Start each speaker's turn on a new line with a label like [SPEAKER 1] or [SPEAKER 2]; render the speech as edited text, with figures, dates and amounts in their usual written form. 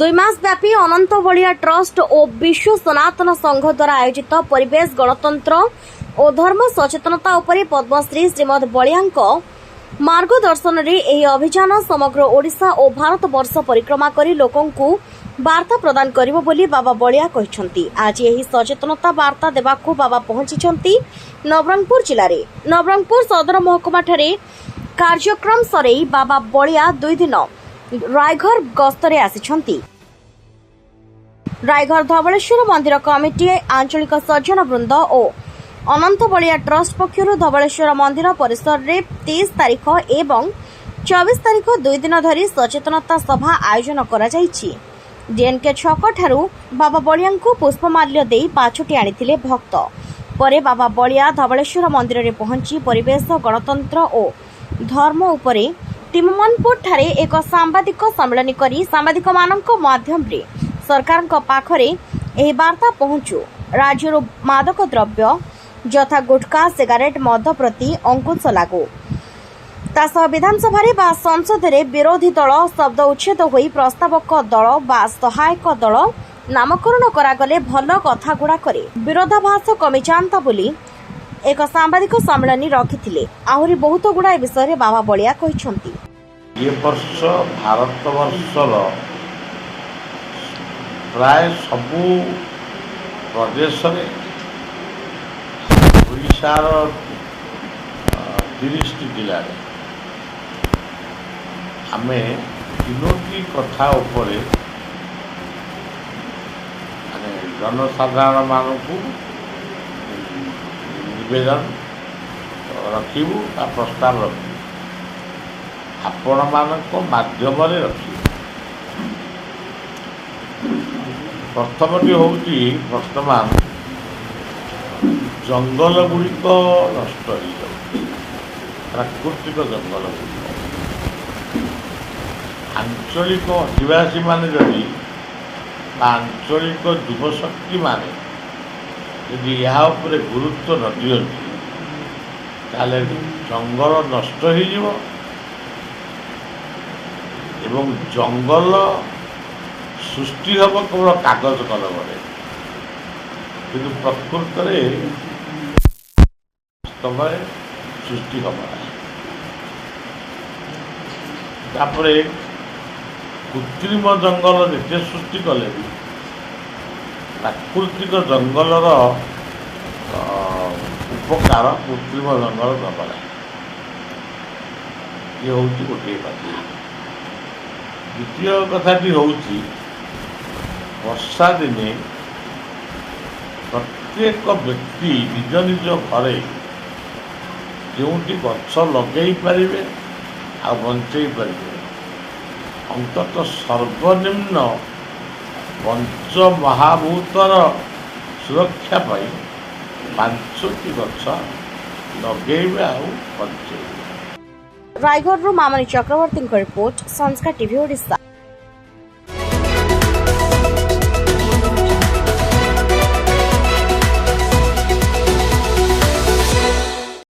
[SPEAKER 1] दुई मास व्यापी अनंत बलिया ट्रस्ट और विश्व सनातन संघ द्वारा आयोजित परिवेश गणतंत्र और धर्म सचेतनता उपरे पद्मश्री श्रीमद बलिया मार्गदर्शन रे अभियान समग्र ओडिशा और भारत वर्ष परिक्रमा करी लोकंकु वार्ता प्रदान करिवो बोली बाबा बलिया कहिसंती। आज यही सचेतनता वार्ता देबाकु बाबा पहुंचिसंती नवरंगपुर जिले रे। नवरंगपुर सदर महकुमा ठारे कार्यक्रम सरेई बाबा बलिया 2 दिन रायघर गस्तरे आसिछंती। रायघर धवलेश्वर मंदिर कमिटी आंचलिक सज्जन वृंद और अनंत बलिया ट्रस्ट पक्षर धवलेश्वर मंदिर परिसर रे 23 तारीख एवं 24 तारीख 2 दिन धरी सचेतनता सभा आयोजन करा जायछि। डीएनके छक ठारू बाबा बलिया पुष्पमाल्य दे पाछोटी आनिथिले भक्त। परे बाबा बलिया धवलेश्वर मंदिर रे पहुंची परिवेश गणतंत्र और धर्म उपरे टिममनपुर ठारे एक सांबादिक सम्मेलन करी सांबादिक मानक माध्यम रे सरकार पाखरे एही वार्ता पहुंचू राज्य मादक द्रव्य यथा गुटखा सिगारेट मद प्रति अंकुश लागू तासह विधानसभा बा संसद रे विरोधी दल शब्द उच्छेद होई प्रस्तावक दल बा सहायक दल नामकरण करागले भल कथा गुड़ा करे विरोधाभास कमी जाता बोली एक सांबादिक सम्मेलन रखिथिले। आहुरी बहुत गुड़ा विषय बाबा बलिया कहिसंती।
[SPEAKER 2] ये वर्ष भारत वर्षर प्राय सबू प्रदेश ओडिशार 30 जिले आमे तीनोटी कथा उपरे जनसाधारण मानकु निवेदन रखिबू आ प्रस्ताव रखिबू आपण मानक माध्यम रखिबू। प्रथमटी होउची वर्तमान जंगल गुड़िक नष्ट हो जाए प्राकृतिक जंगल आंचलिक अधिवासी मान जदि आंचलिक युवशक्ति मान यदि यहाँ उपरे गुरुत्व न दियंती ताले जंगल नष्ट हो जीवो एवं जंगल सृष्टि हम केवल कागज कलम किंतु प्रकृत वास्तव सृष्टि हम तापरे कृत्रिम जंगल जिते सृष्टि कले भी प्राकृतिक जंगल उपकार कृत्रिम जंगल नकला ये हूँ गोटे कथा। द्वितीय कथाटी हूँ वर्षा दिने प्रत्येक व्यक्ति निज निज घरे जोटी गछ लगे पारे आ बंचे पारे अंतत सर्वनिम्न पंच महाभूतर सुरक्षा पाई 5टी गछ लगे आ बंचे।
[SPEAKER 1] रायगढ़ मामनी चक्रवर्ती रिपोर्ट संस्कार टीवी ओडिशा।